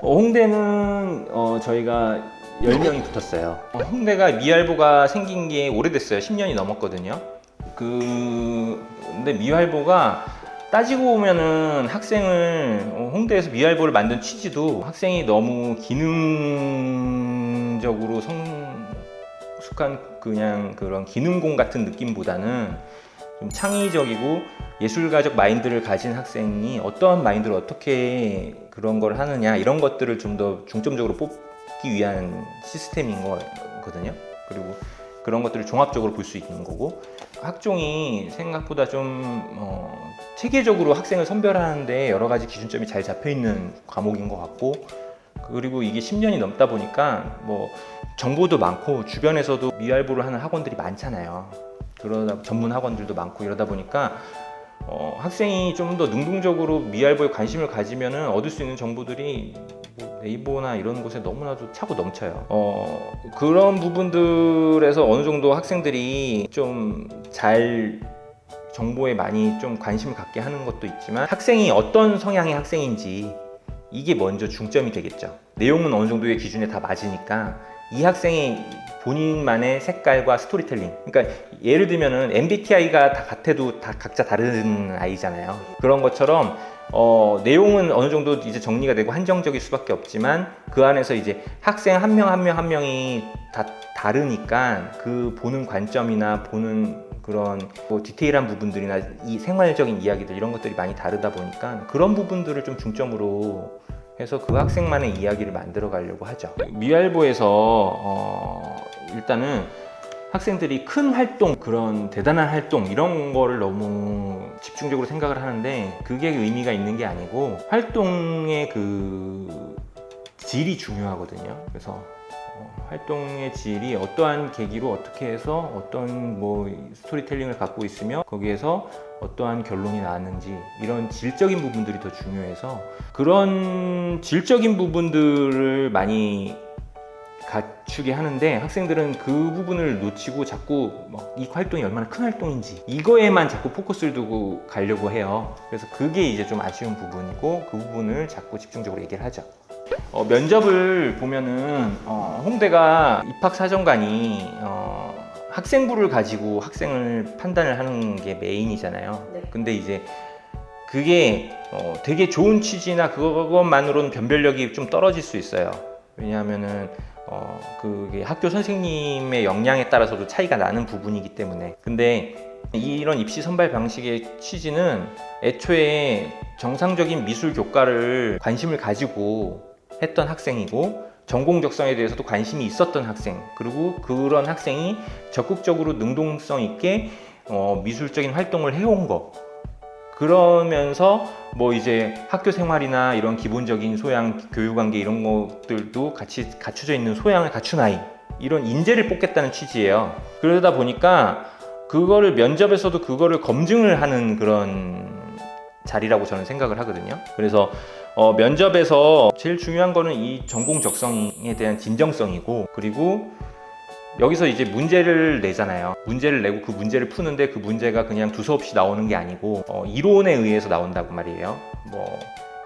홍대는 저희가 10명이 붙었어요. 홍대가 미활보가 생긴 게 오래됐어요. 10년이 넘었거든요. 근데 미활보가 따지고 보면은 학생을 홍대에서 미활보를 만든 취지도 학생이 너무 기능적으로 성숙한 그냥 그런 기능공 같은 느낌보다는 좀 창의적이고 예술가적 마인드를 가진 학생이 어떠한 마인드를 어떻게 그런 걸 하느냐 이런 것들을 좀 더 중점적으로 뽑기 위한 시스템인 거거든요. 그리고 그런 것들을 종합적으로 볼 수 있는 거고, 학종이 생각보다 좀 체계적으로 학생을 선별하는데 여러 가지 기준점이 잘 잡혀 있는 과목인 것 같고, 그리고 이게 10년이 넘다 보니까 뭐 정보도 많고 주변에서도 미활보를 하는 학원들이 많잖아요. 그러다 전문 학원들도 많고 이러다 보니까 학생이 좀 더 능동적으로 미활보에 관심을 가지면은 얻을 수 있는 정보들이 뭐 네이버나 이런 곳에 너무나도 차고 넘쳐요. 그런 부분들에서 어느 정도 학생들이 좀 잘 정보에 많이 좀 관심을 갖게 하는 것도 있지만, 학생이 어떤 성향의 학생인지 이게 먼저 중점이 되겠죠. 내용은 어느 정도의 기준에 다 맞으니까 이 학생의 본인만의 색깔과 스토리텔링, 그러니까 예를 들면은 MBTI가 다 같아도 다 각자 다른 아이잖아요. 그런 것처럼 내용은 어느 정도 이제 정리가 되고 한정적일 수밖에 없지만 그 안에서 이제 학생 한 명 한 명 한 명이 다 다르니까 그 보는 관점이나 보는 그런 뭐 디테일한 부분들이나 이 생활적인 이야기들 이런 것들이 많이 다르다 보니까 그런 부분들을 좀 중점으로 해서 그 학생만의 이야기를 만들어 가려고 하죠. 미활보에서 일단은 학생들이 큰 활동, 그런 대단한 활동 이런 거를 너무 집중적으로 생각을 하는데 그게 의미가 있는 게 아니고 활동의 그 질이 중요하거든요. 그래서 활동의 질이 어떠한 계기로 어떻게 해서 어떤 뭐 스토리텔링을 갖고 있으며 거기에서 어떠한 결론이 나왔는지 이런 질적인 부분들이 더 중요해서 그런 질적인 부분들을 많이 갖추게 하는데, 학생들은 그 부분을 놓치고 자꾸 이 활동이 얼마나 큰 활동인지 이거에만 자꾸 포커스를 두고 가려고 해요. 그래서 그게 이제 좀 아쉬운 부분이고 그 부분을 자꾸 집중적으로 얘기를 하죠. 면접을 보면은 홍대가 입학사정관이 학생부를 가지고 학생을 판단을 하는 게 메인이잖아요. 네. 근데 이제 그게 되게 좋은 취지나 그것만으로는 변별력이 좀 떨어질 수 있어요. 왜냐하면은 그게 학교 선생님의 역량에 따라서도 차이가 나는 부분이기 때문에. 근데 이런 입시 선발 방식의 취지는 애초에 정상적인 미술 교과를 관심을 가지고 했던 학생이고 전공 적성에 대해서도 관심이 있었던 학생, 그리고 그런 학생이 적극적으로 능동성 있게 미술적인 활동을 해온 거, 그러면서 뭐 이제 학교 생활이나 이런 기본적인 소양, 교육관계 이런 것들도 같이 갖춰져 있는 소양을 갖춘 아이, 이런 인재를 뽑겠다는 취지예요. 그러다 보니까 그거를 면접에서도 그거를 검증을 하는 그런 자리라고 저는 생각을 하거든요. 그래서 면접에서 제일 중요한 거는 이 전공 적성에 대한 진정성이고, 그리고 여기서 이제 문제를 내잖아요. 문제를 내고 그 문제를 푸는데 그 문제가 그냥 두서없이 나오는 게 아니고 이론에 의해서 나온다고 말이에요. 뭐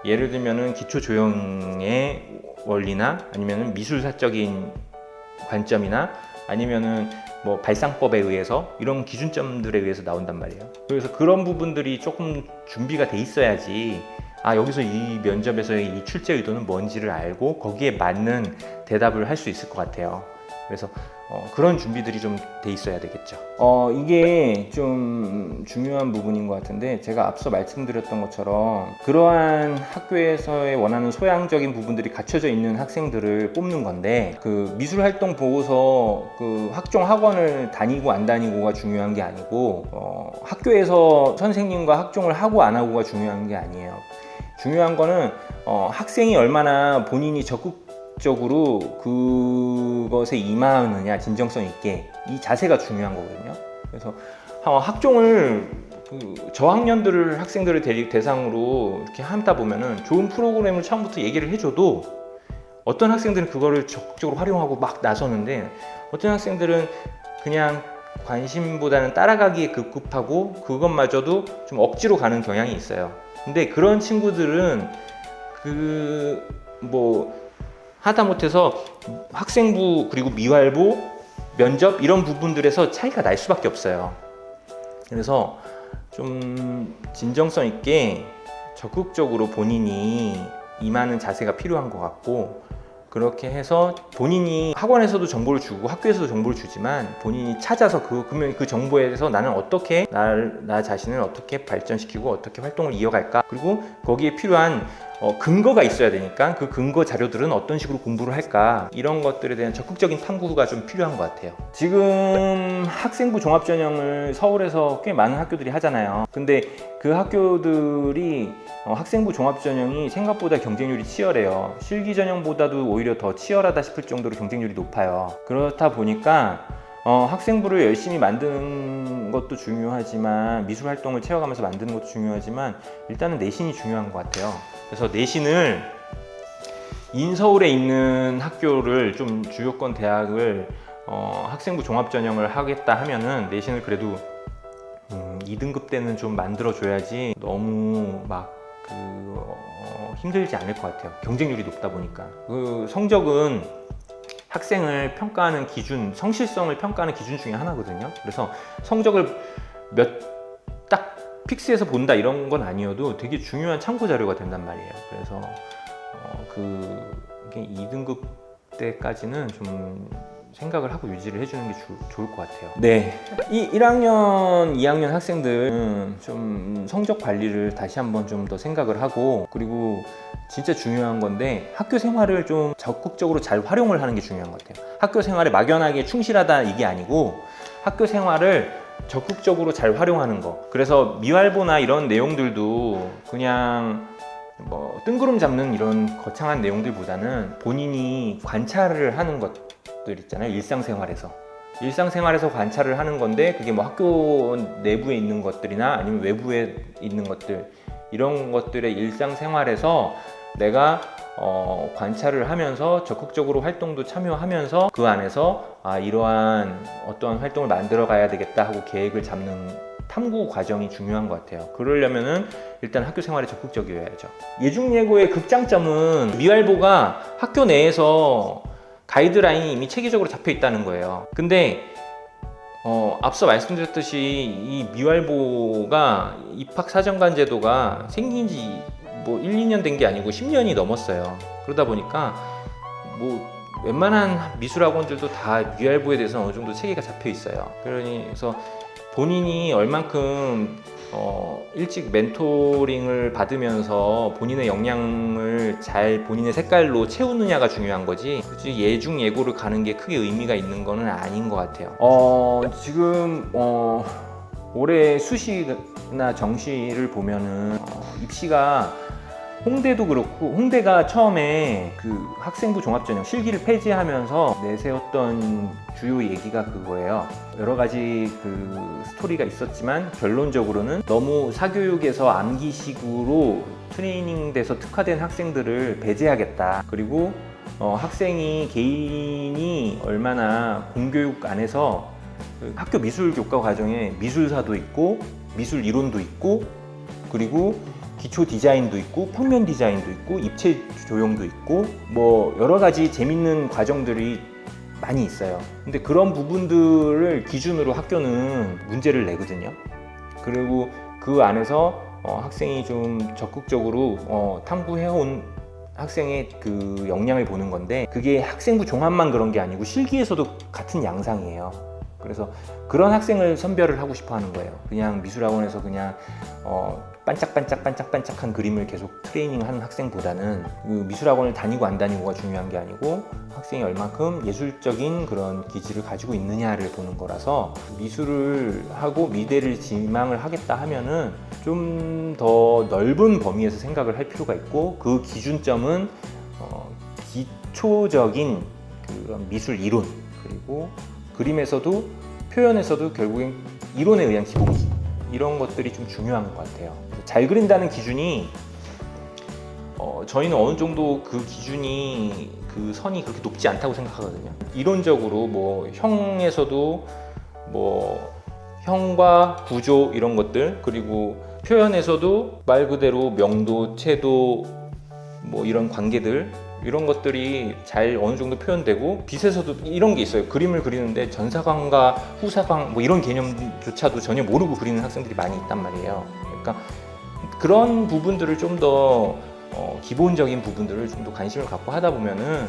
예를 들면은 기초 조형의 원리나 아니면은 미술사적인 관점이나 아니면은 뭐 발상법에 의해서 이런 기준점들에 의해서 나온단 말이에요. 그래서 그런 부분들이 조금 준비가 돼 있어야지 여기서 이 면접에서의 이 출제 의도는 뭔지를 알고 거기에 맞는 대답을 할 수 있을 것 같아요. 그래서 그런 준비들이 좀 돼 있어야 되겠죠. 이게 좀 중요한 부분인 것 같은데, 제가 앞서 말씀드렸던 것처럼 그러한 학교에서의 원하는 소양적인 부분들이 갖춰져 있는 학생들을 뽑는 건데, 그 미술활동 보고서 그 학종 학원을 다니고 안 다니고가 중요한 게 아니고 학교에서 선생님과 학종을 하고 안 하고가 중요한 게 아니에요. 중요한 거는 학생이 얼마나 본인이 적극적으로 그것에 임하느냐, 진정성 있게, 이 자세가 중요한 거거든요. 그래서 학종을 저학년들을 학생들을 대상으로 이렇게 하다 보면은 좋은 프로그램을 처음부터 얘기를 해줘도 어떤 학생들은 그거를 적극적으로 활용하고 막 나서는데, 어떤 학생들은 그냥 관심보다는 따라가기에 급급하고 그것마저도 좀 억지로 가는 경향이 있어요. 근데 그런 친구들은 뭐 하다못해서 학생부 그리고 미활보, 면접 이런 부분들에서 차이가 날 수밖에 없어요. 그래서 좀 진정성 있게 적극적으로 본인이 임하는 자세가 필요한 것 같고, 그렇게 해서 본인이 학원에서도 정보를 주고 학교에서도 정보를 주지만 본인이 찾아서 그러면 그 정보에 대해서 나는 어떻게 나 자신을 어떻게 발전시키고 어떻게 활동을 이어갈까, 그리고 거기에 필요한 근거가 있어야 되니까 그 근거 자료들은 어떤 식으로 공부를 할까, 이런 것들에 대한 적극적인 탐구가 좀 필요한 것 같아요. 지금 학생부 종합전형을 서울에서 꽤 많은 학교들이 하잖아요. 근데 그 학교들이 학생부 종합전형이 생각보다 경쟁률이 치열해요. 실기전형보다도 오히려 더 치열하다 싶을 정도로 경쟁률이 높아요. 그렇다 보니까 학생부를 열심히 만드는 것도 중요하지만, 미술 활동을 채워가면서 만드는 것도 중요하지만, 일단은 내신이 중요한 것 같아요. 그래서 내신을 인서울에 있는 학교를 좀 주요권 대학을 학생부 종합전형을 하겠다 하면은 내신을 그래도 2등급 때는 좀 만들어줘야지 너무 막 힘들지 않을 것 같아요. 경쟁률이 높다 보니까. 그 성적은 학생을 평가하는 기준, 성실성을 평가하는 기준 중에 하나거든요. 그래서 성적을 딱 픽스해서 본다 이런 건 아니어도 되게 중요한 참고 자료가 된단 말이에요. 그래서 이게 2등급 때까지는 좀 생각을 하고 유지를 해주는 게 좋을 것 같아요. 네, 이 1학년, 2학년 학생들은 좀 성적 관리를 다시 한번 좀 더 생각을 하고, 그리고 진짜 중요한 건데 학교 생활을 좀 적극적으로 잘 활용을 하는 게 중요한 것 같아요. 학교 생활에 막연하게 충실하다 이게 아니고 학교 생활을 적극적으로 잘 활용하는 거. 그래서 미활보나 이런 내용들도 그냥 뭐 뜬구름 잡는 이런 거창한 내용들보다는 본인이 관찰을 하는 것들 있잖아요. 일상생활에서 관찰을 하는 건데, 그게 뭐 학교 내부에 있는 것들이나 아니면 외부에 있는 것들, 이런 것들의 일상생활에서 내가 관찰을 하면서 적극적으로 활동도 참여하면서 그 안에서 이러한 어떠한 활동을 만들어 가야 되겠다 하고 계획을 잡는 탐구 과정이 중요한 것 같아요. 그러려면은 일단 학교 생활에 적극적이어야죠. 예중예고의 극장점은 미활보가 학교 내에서 가이드라인이 이미 체계적으로 잡혀 있다는 거예요. 근데 앞서 말씀드렸듯이 이 미활보가 입학사정관 제도가 생긴 지 뭐 1, 2년 된 게 아니고 10년이 넘었어요. 그러다 보니까 뭐 웬만한 미술학원들도 다 미활보에 대해서 어느 정도 체계가 잡혀 있어요. 그래서 본인이 얼만큼 일찍 멘토링을 받으면서 본인의 역량을 잘 본인의 색깔로 채우느냐가 중요한 거지, 굳이 예중 예고를 가는 게 크게 의미가 있는 거는 아닌 것 같아요. 지금 올해 수시나 정시를 보면은 입시가 홍대도 그렇고, 홍대가 처음에 그 학생부 종합전형 실기를 폐지하면서 내세웠던 주요 얘기가 그거예요. 여러 가지 그 스토리가 있었지만 결론적으로는 너무 사교육에서 암기식으로 트레이닝돼서 특화된 학생들을 배제하겠다. 그리고 학생이 개인이 얼마나 공교육 안에서 그 학교 미술 교과 과정에 미술사도 있고 미술 이론도 있고, 그리고 기초 디자인도 있고 평면 디자인도 있고 입체 조형도 있고 뭐 여러 가지 재밌는 과정들이 많이 있어요. 근데 그런 부분들을 기준으로 학교는 문제를 내거든요. 그리고 그 안에서 학생이 좀 적극적으로 탐구해온 학생의 그 역량을 보는 건데, 그게 학생부 종합만 그런 게 아니고 실기에서도 같은 양상이에요. 그래서 그런 학생을 선별을 하고 싶어 하는 거예요. 그냥 미술학원에서 그냥 반짝반짝한 그림을 계속 트레이닝하는 학생보다는 그 미술학원을 다니고 안 다니고가 중요한 게 아니고 학생이 얼만큼 예술적인 그런 기질을 가지고 있느냐를 보는 거라서, 미술을 하고 미대를 지망을 하겠다 하면은 좀 더 넓은 범위에서 생각을 할 필요가 있고, 그 기준점은 기초적인 그런 미술 이론, 그리고 그림에서도 표현에서도 결국엔 이론에 의한 기본기, 이런 것들이 좀 중요한 것 같아요. 잘 그린다는 기준이 저희는 어느 정도 그 기준이 그 선이 그렇게 높지 않다고 생각하거든요. 이론적으로 뭐 형에서도 뭐 형과 구조 이런 것들, 그리고 표현에서도 말 그대로 명도, 채도 뭐 이런 관계들, 이런 것들이 잘 어느 정도 표현되고 빛에서도 이런 게 있어요. 그림을 그리는데 전사광과 후사광 뭐 이런 개념조차도 전혀 모르고 그리는 학생들이 많이 있단 말이에요. 그러니까 그런 부분들을 좀 더 기본적인 부분들을 좀 더 관심을 갖고 하다 보면은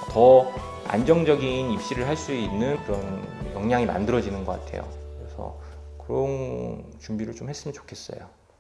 더 안정적인 입시를 할 수 있는 그런 역량이 만들어지는 것 같아요. 그래서 그런 준비를 좀 했으면 좋겠어요.